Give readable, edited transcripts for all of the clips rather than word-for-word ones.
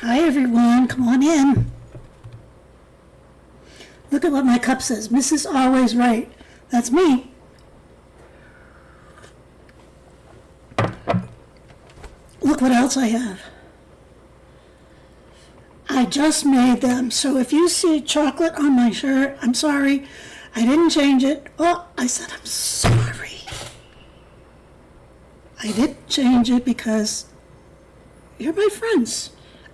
Hi everyone, come on in. Look at what my cup says, Mrs. Always Right. That's me. Look what else I have. I just made them, so if you see chocolate on my shirt, I'm sorry. I didn't change it. Oh, I said I'm sorry. I didn't change it because you're my friends.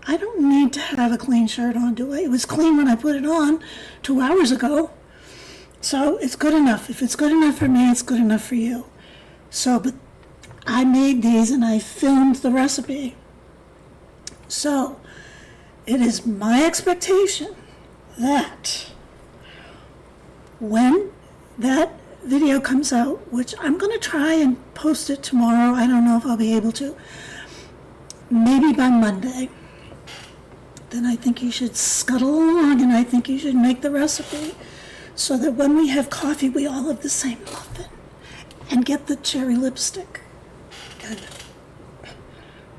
I don't need to have a clean shirt on, do I? It was clean when I put it on 2 hours ago. So it's good enough. If it's good enough for me, it's good enough for you. So, but I made these and I filmed the recipe. So, it is my expectation that when that video comes out, which I'm going to try and post it tomorrow, I don't know if I'll be able to, maybe by Monday, then I think you should scuttle along and I think you should make the recipe so that when we have coffee, we all have the same muffin. And get the cherry lipstick. And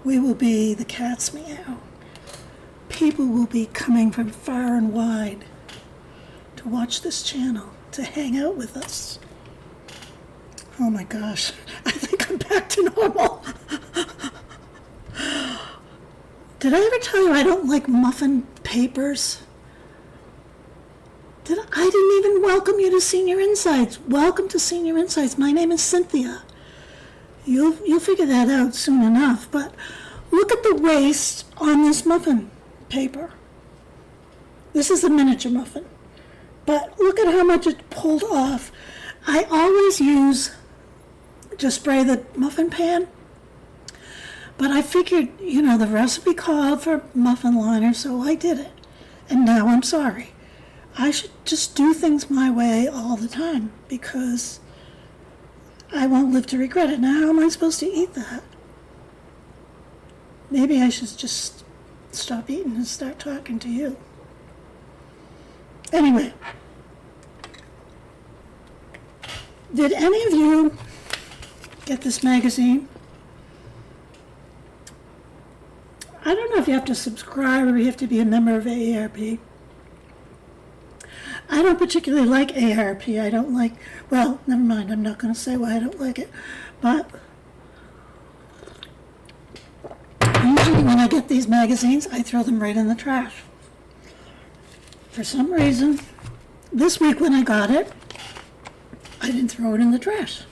we will be the cat's meow. People will be coming from far and wide to watch this channel, to hang out with us. Oh my gosh, I think I'm back to normal. Did I ever tell you I don't like muffin papers? I didn't even welcome you to Senior Insights. Welcome to Senior Insights. My name is Cynthia. You'll figure that out soon enough, but look at the waste on this muffin paper. This is a miniature muffin, but look at how much it pulled off. I always use to spray the muffin pan, but I figured, the recipe called for muffin liner, so I did it. And now I'm sorry. I should just do things my way all the time because I won't live to regret it. Now, how am I supposed to eat that? Maybe I should just stop eating and start talking to you. Anyway, did any of you get this magazine? I don't know if you have to subscribe or you have to be a member of AARP. I don't particularly like AARP. I don't like, well, never mind. I'm not going to say why I don't like it. But usually when I get these magazines, I throw them right in the trash. For some reason, this week when I got it, I didn't throw it in the trash.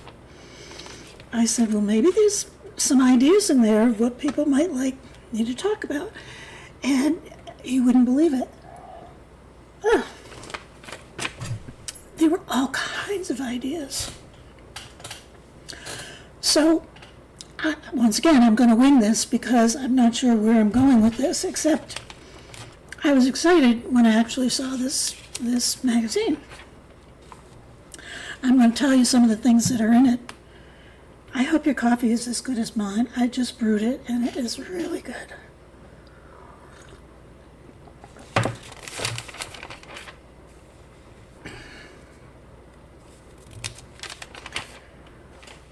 I said, well, maybe there's some ideas in there of what people might need to talk about. And you wouldn't believe it. There were all kinds of ideas. So, once again, I'm going to wing this because I'm not sure where I'm going with this, except I was excited when I actually saw this magazine. I'm going to tell you some of the things that are in it. I hope your coffee is as good as mine. I just brewed it, and it is really good.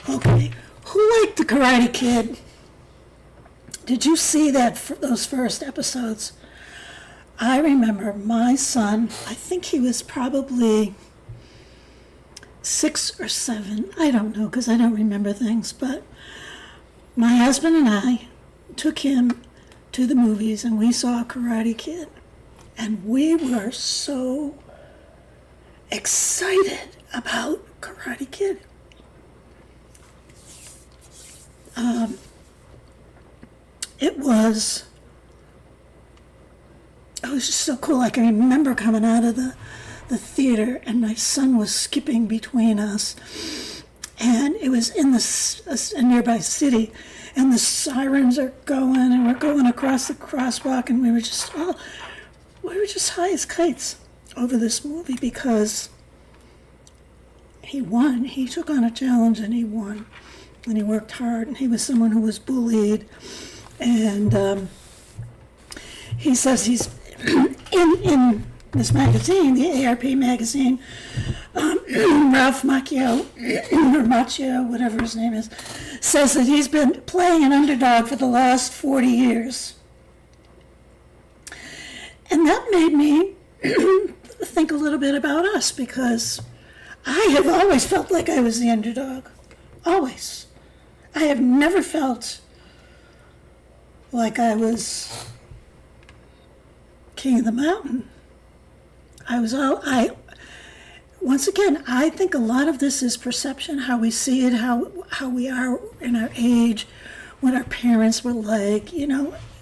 Okay, who liked The Karate Kid? Did you see those first episodes? I remember my son, I think he was probably 6 or 7. I don't know because I don't remember things, but my husband and I took him to the movies and we saw Karate Kid. And we were so excited about Karate Kid. It was just so cool. I can remember coming out of the theater and my son was skipping between us, and it was in a nearby city, and the sirens are going and we're going across the crosswalk, and we were just high as kites over this movie because he won. He took on a challenge and he won. And he worked hard, and he was someone who was bullied. And he says he's in this magazine, the AARP magazine, Ralph Macchio, or Macchio, whatever his name is, says that he's been playing an underdog for the last 40 years. And that made me think a little bit about us, because I have always felt like I was the underdog. Always. I have never felt like I was king of the mountain. Once again, I think a lot of this is perception, how we see it, how we are in our age, what our parents were like,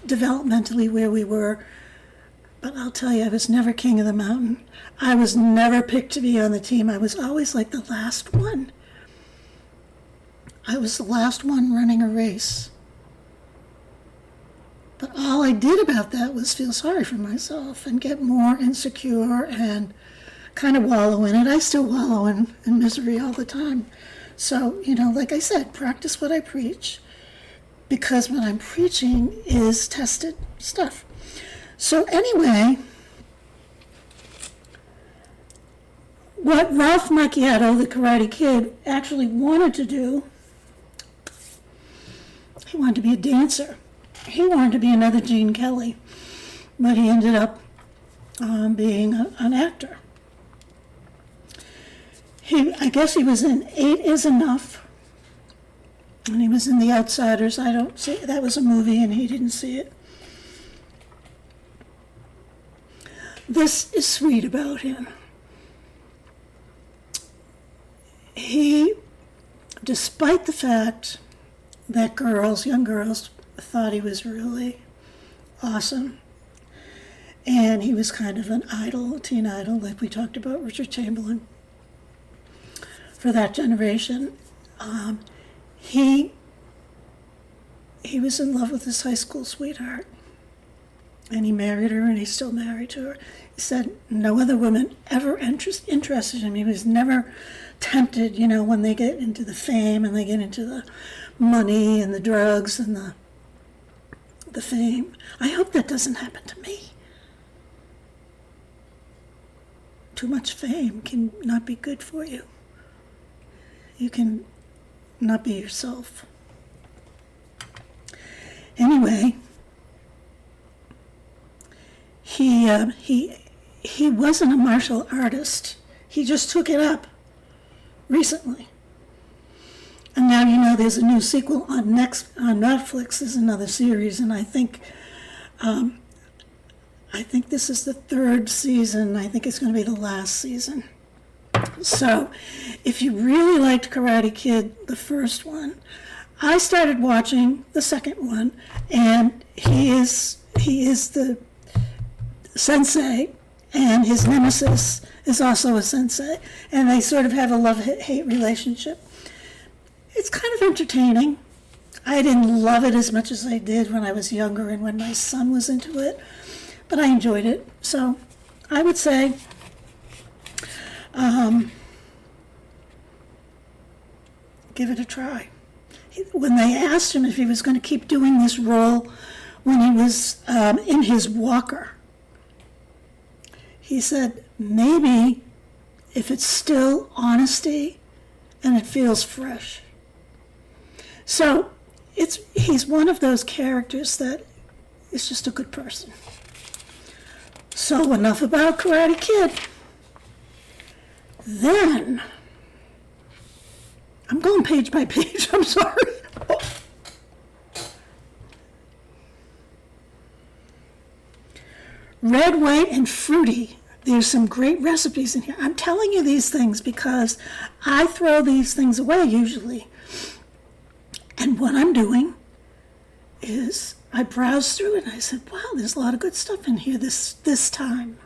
developmentally where we were. But I'll tell you, I was never king of the mountain. I was never picked to be on the team. I was always like the last one. I was the last one running a race. But all I did about that was feel sorry for myself and get more insecure and kind of wallow in it. I still wallow in misery all the time. So, like I said, practice what I preach, because what I'm preaching is tested stuff. So anyway, what Ralph Macchio, the Karate Kid, actually wanted to do, he wanted to be a dancer. He wanted to be another Gene Kelly, but he ended up being an actor. I guess he was in 8 is Enough, and he was in The Outsiders. I don't see, that was a movie and he didn't see it. This is sweet about him. He, despite the fact that young girls, thought he was really awesome, and he was kind of an idol, a teen idol, like we talked about Richard Chamberlain, for that generation. He was in love with his high school sweetheart, and he married her, and he's still married to her. He said no other woman ever interested him. He was never tempted, when they get into the fame and they get into the money and the drugs and the fame. I hope that doesn't happen to me. Too much fame can not be good for you. You can not be yourself. Anyway, he wasn't a martial artist. He just took it up recently. And now there's a new sequel on Netflix. There's another series, and I think this is the 3rd season. I think it's going to be the last season. So, if you really liked Karate Kid, the first one, I started watching the second one, and he is the sensei, and his nemesis is also a sensei, and they sort of have a love-hate relationship. It's kind of entertaining. I didn't love it as much as I did when I was younger and when my son was into it, but I enjoyed it. So I would say give it a try. When they asked him if he was going to keep doing this role when he was in his walker, he said, maybe if it's still honesty and it feels fresh. So he's one of those characters that is just a good person. So enough about Karate Kid. Then, I'm going page by page, I'm sorry. Red, white, and fruity. There's some great recipes in here. I'm telling you these things because I throw these things away usually. And what I'm doing is I browsed through it and I said, wow, there's a lot of good stuff in here this time.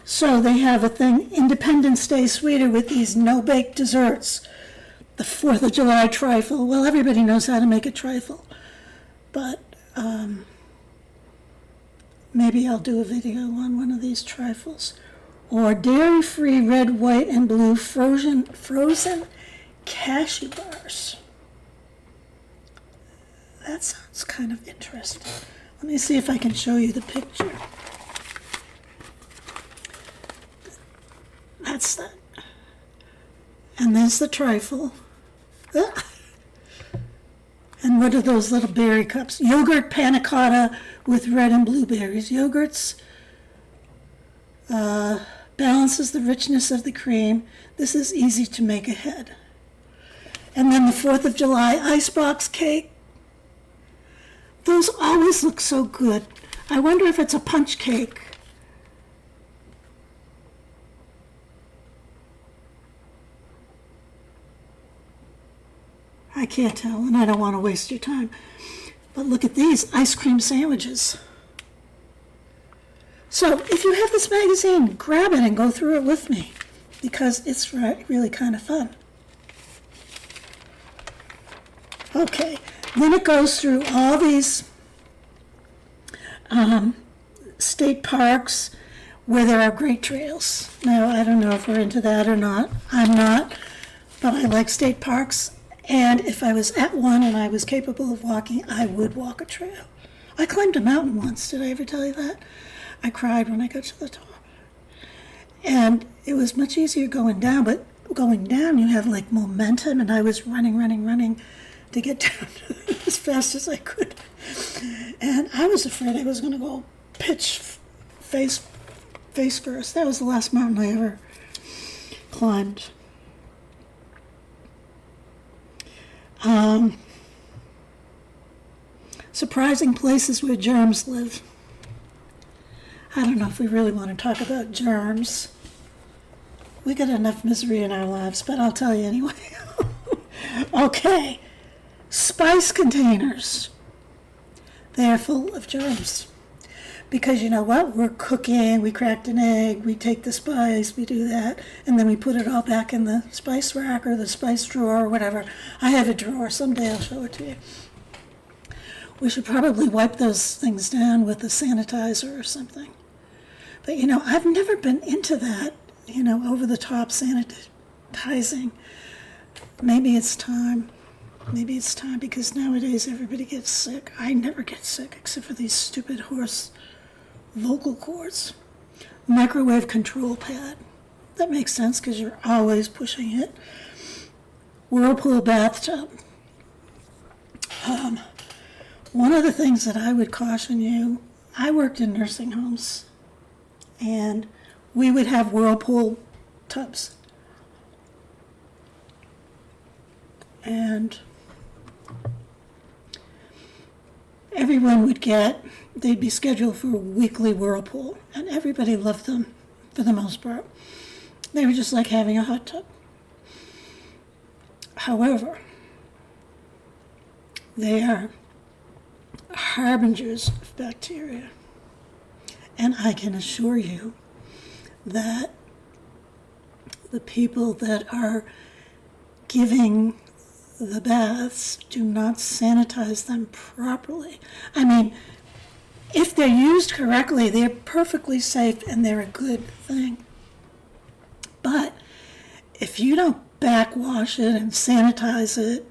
So they have a thing, Independence Day sweeter, with these no-bake desserts. The 4th of July trifle. Well, everybody knows how to make a trifle. But maybe I'll do a video on one of these trifles. Or dairy-free red, white, and blue frozen cashew bars. That sounds kind of interesting. Let me see if I can show you the picture. That's that. And there's the trifle. Ah. And what are those little berry cups? Yogurt panna cotta with red and blueberries. Yogurt's Balances the richness of the cream. This is easy to make ahead. And then the 4th of July icebox cake. Those always look so good. I wonder if it's a punch cake. I can't tell, and I don't want to waste your time. But look at these ice cream sandwiches. So if you have this magazine, grab it and go through it with me, because it's really kind of fun. Okay, then it goes through all these state parks where there are great trails. Now, I don't know if we're into that or not. I'm not, but I like state parks. And if I was at one and I was capable of walking, I would walk a trail. I climbed a mountain once. Did I ever tell you that? I cried when I got to the top. And it was much easier going down, but going down you have like momentum, and I was running to get down as fast as I could. And I was afraid I was going to go pitch face first. That was the last mountain I ever climbed. Surprising places where germs live. I don't know if we really want to talk about germs. We got enough misery in our lives, but I'll tell you anyway. Okay, spice containers. They're full of germs. Because you know what? We're cooking, we cracked an egg, we take the spice, we do that, and then we put it all back in the spice rack or the spice drawer or whatever. I have a drawer. Someday I'll show it to you. We should probably wipe those things down with a sanitizer or something. But you know, I've never been into that, you know, over-the-top sanitizing. Maybe it's time. Maybe it's time, because nowadays everybody gets sick. I never get sick except for these stupid horse vocal cords. Microwave control pad. That makes sense because you're always pushing it. Whirlpool bathtub. One of the things that I would caution you, I worked in nursing homes, and we would have whirlpool tubs. And everyone would they'd be scheduled for a weekly whirlpool, and everybody loved them for the most part. They were just like having a hot tub. However, they are harbingers of bacteria. And I can assure you that the people that are giving the baths do not sanitize them properly. I mean, if they're used correctly, they're perfectly safe and they're a good thing. But if you don't backwash it and sanitize it,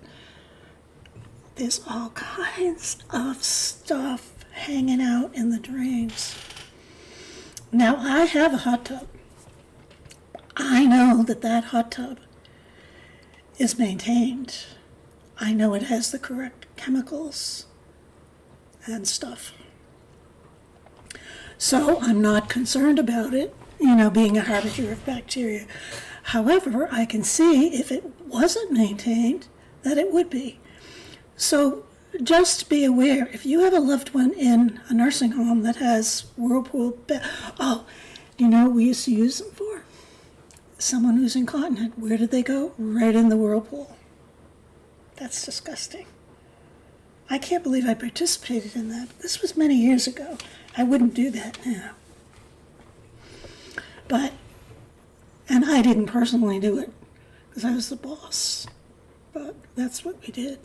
there's all kinds of stuff hanging out in the drains. Now, I have a hot tub. I know that hot tub is maintained. I know it has the correct chemicals and stuff. So I'm not concerned about it, you know, being a harbinger of bacteria. However, I can see if it wasn't maintained that it would be. So just be aware, if you have a loved one in a nursing home that has whirlpool, you know what we used to use them for? Someone who's incontinent, where did they go? Right in the whirlpool. That's disgusting. I can't believe I participated in that. This was many years ago. I wouldn't do that now. And I didn't personally do it because I was the boss. But that's what we did.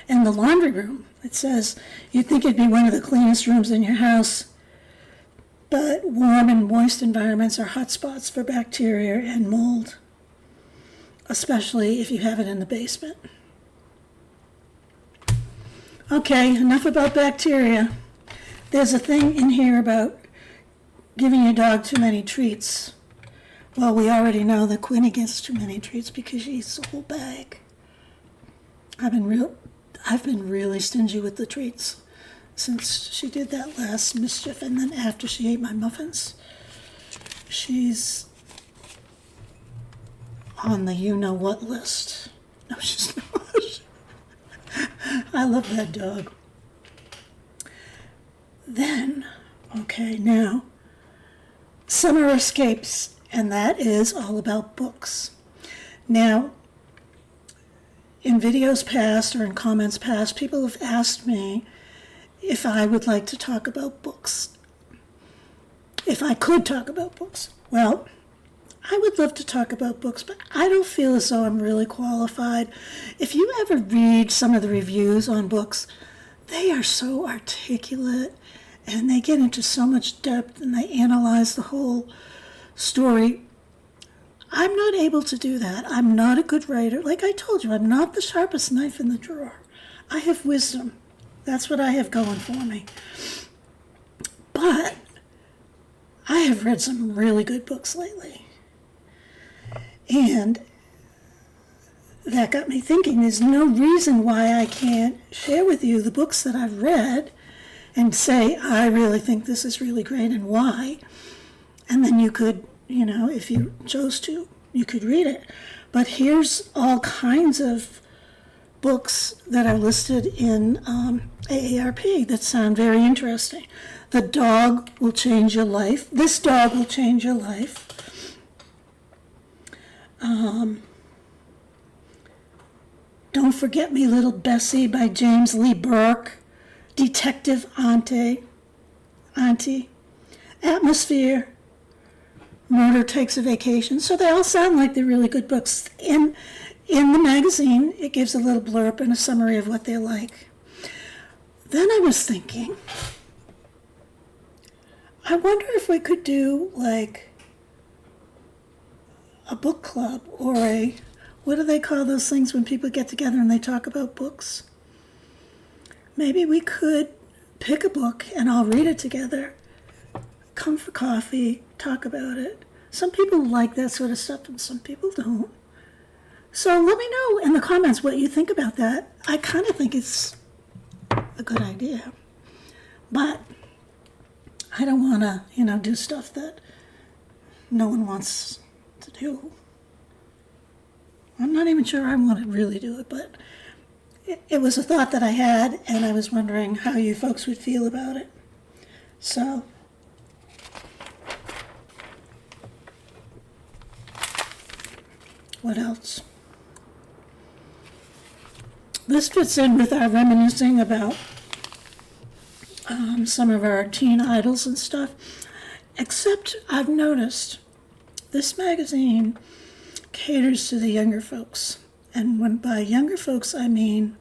And the laundry room, it says, you'd think it'd be one of the cleanest rooms in your house, but warm and moist environments are hot spots for bacteria and mold, especially if you have it in the basement. Okay, enough about bacteria. There's a thing in here about giving your dog too many treats. Well, we already know that Quinny gets too many treats because she eats the whole bag. I've been really stingy with the treats since she did that last mischief, and then after she ate my muffins, she's on the you-know-what list. No, she's not. I love that dog. Then, okay, now, summer escapes, and that is all about books. Now, in videos past or in comments past, people have asked me if I would like to talk about books. If I could talk about books. Well, I would love to talk about books, but I don't feel as though I'm really qualified. If you ever read some of the reviews on books, they are so articulate and they get into so much depth and they analyze the whole story. I'm not able to do that. I'm not a good writer. Like I told you, I'm not the sharpest knife in the drawer. I have wisdom. That's what I have going for me. But I have read some really good books lately. And that got me thinking, there's no reason why I can't share with you the books that I've read and say, I really think this is really great and why. And then you could, if you chose to, you could read it. But here's all kinds of books that are listed in AARP that sound very interesting. The Dog Will Change Your Life. This Dog Will Change Your Life. Don't Forget Me, Little Bessie by James Lee Burke. Detective Auntie. Atmosphere. Murder Takes a Vacation. So they all sound like they're really good books. In the magazine, it gives a little blurb and a summary of what they're like. Then I was thinking, I wonder if we could do like a book club or what do they call those things when people get together and they talk about books? Maybe we could pick a book and all read it together, come for coffee, talk about it. Some people like that sort of stuff and some people don't. So let me know in the comments what you think about that. I kind of think it's a good idea. But I don't want to, do stuff that no one wants to do. I'm not even sure I want to really do it, but it was a thought that I had, and I was wondering how you folks would feel about it. So, what else? This fits in with our reminiscing about some of our teen idols and stuff, except I've noticed this magazine caters to the younger folks. And when by younger folks, I mean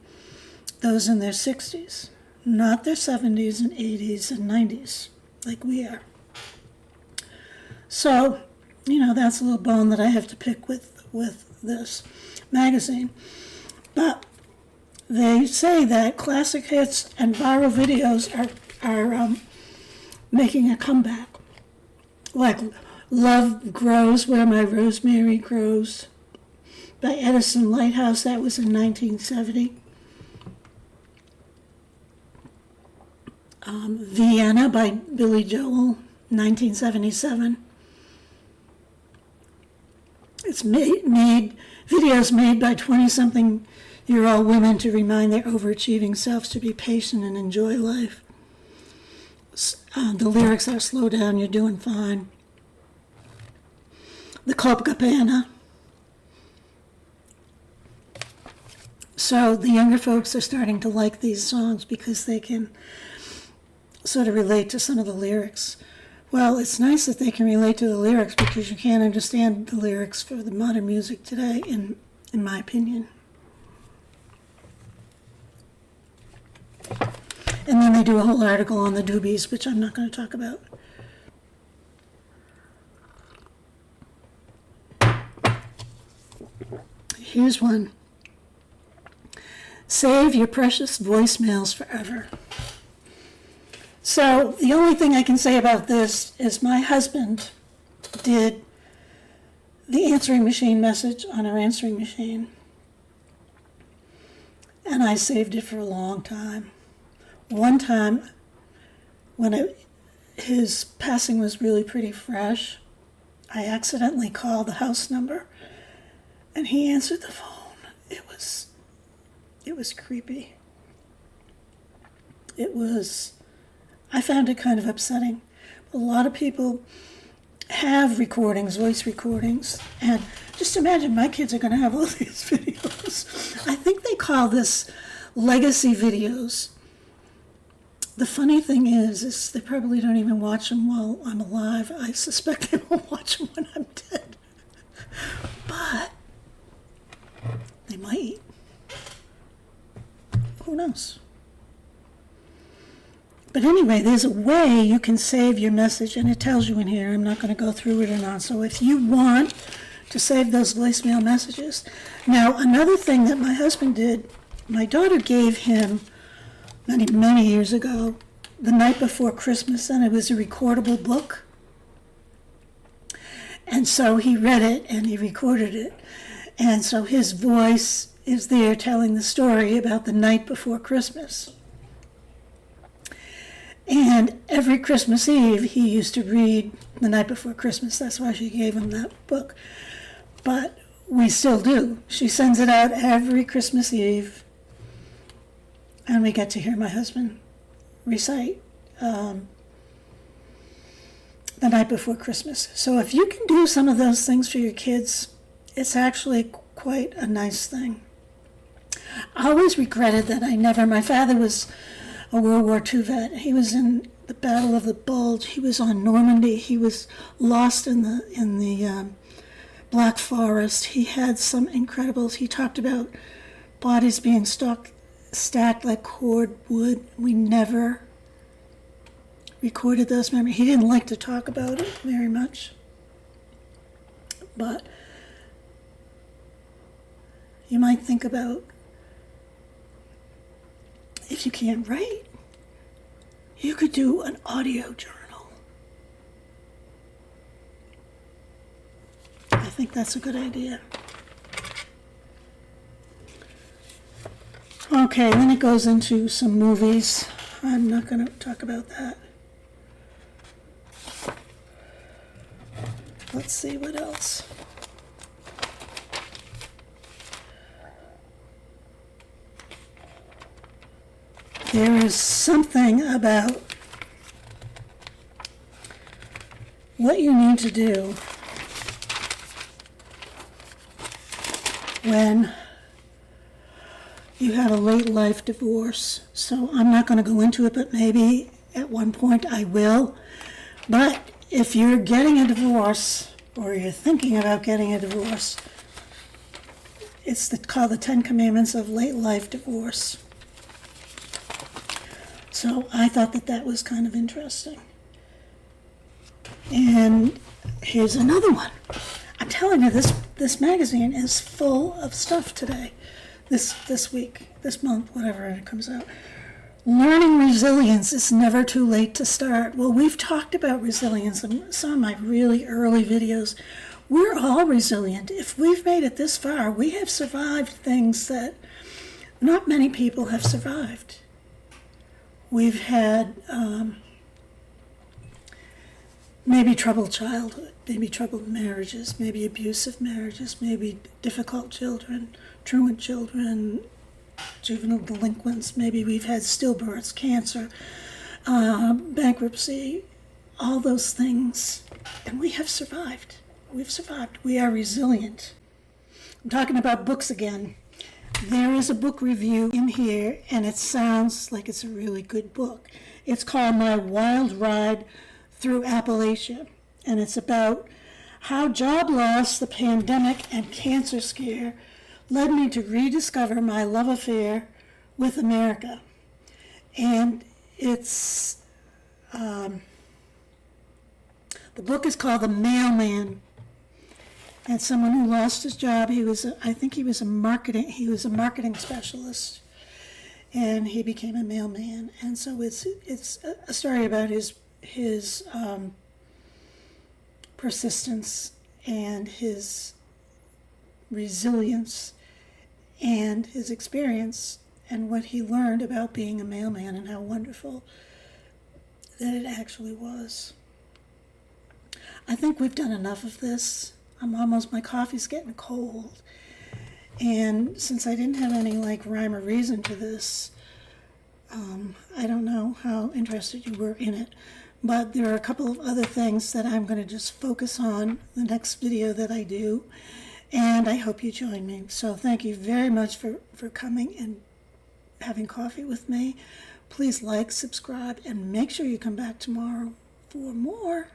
those in their 60s, not their 70s and 80s and 90s, like we are. So, that's a little bone that I have to pick with this magazine. But they say that classic hits and viral videos are making a comeback. Like Love Grows Where My Rosemary Grows by Edison Lighthouse. That was in 1970. Vienna by Billy Joel, 1977. It's videos made by 20-something-year-old women to remind their overachieving selves to be patient and enjoy life. The lyrics are slow down, you're doing fine. The Copacabana. So the younger folks are starting to like these songs because they can sort of relate to some of the lyrics. Well, it's nice that they can relate to the lyrics because you can't understand the lyrics for the modern music today, in my opinion. And then they do a whole article on the Doobies, which I'm not going to talk about. Here's one. Save your precious voicemails forever. So the only thing I can say about this is my husband did the answering machine message on our answering machine. And I saved it for a long time. one time when his passing was really pretty fresh, I accidentally called the house number, and he answered the phone. It was creepy. I found it kind of upsetting. A lot of people have recordings, voice recordings, and just imagine my kids are going to have all these videos. I think they call this legacy videos. The funny thing is they probably don't even watch them while I'm alive. I suspect they won't watch them when I'm dead. But they might. Who knows? But anyway, there's a way you can save your message, and it tells you in here. I'm not going to go through it or not. So if you want to save those voicemail messages. Now, another thing that my husband did, my daughter gave him many, many years ago, The Night Before Christmas, and it was a recordable book. And so he read it and he recorded it. And so his voice is there telling the story about the night before Christmas. And every Christmas Eve, he used to read The Night Before Christmas. That's why she gave him that book. But we still do. She sends it out every Christmas Eve. And we get to hear my husband recite The Night Before Christmas. So if you can do some of those things for your kids, it's actually quite a nice thing. I always regretted that my father was a World War II vet. He was in the Battle of the Bulge. He was on Normandy. He was lost in the Black Forest. He had some incredibles. He talked about bodies being stacked like cordwood. We never recorded those memories. He didn't like to talk about it very much. But you might think about, if you can't write, you could do an audio journal. I think that's a good idea. Okay, then it goes into some movies. I'm not going to talk about that. Let's see what else. There is something about what you need to do when you have a late life divorce. So I'm not going to go into it, but maybe at one point I will. But if you're getting a divorce or you're thinking about getting a divorce, it's called the 10 Commandments of Late Life Divorce. So I thought that was kind of interesting. And here's another one. I'm telling you, this magazine is full of stuff today, this week, this month, whatever it comes out. Learning resilience is never too late to start. Well, we've talked about resilience in some of my really early videos. We're all resilient. If we've made it this far, we have survived things that not many people have survived. We've had maybe troubled childhood, maybe troubled marriages, maybe abusive marriages, maybe difficult children, truant children, juvenile delinquents. Maybe we've had stillbirths, cancer, bankruptcy, all those things. And we have survived. We've survived. We are resilient. I'm talking about books again. There is a book review in here, and it sounds like it's a really good book. It's called My Wild Ride Through Appalachia, and it's about how job loss, the pandemic, and cancer scare led me to rediscover my love affair with America. And it's, the book is called The Mailman. And someone who lost his job, I think he was a marketing specialist, and he became a mailman. And so it's a story about his persistence and his resilience and his experience and what he learned about being a mailman and how wonderful that it actually was. I think we've done enough of this. My coffee's getting cold. And since I didn't have any rhyme or reason to this, I don't know how interested you were in it, but there are a couple of other things that I'm going to just focus on the next video that I do, and I hope you join me. So thank you very much for coming and having coffee with me. Please like, subscribe, and make sure you come back tomorrow for more.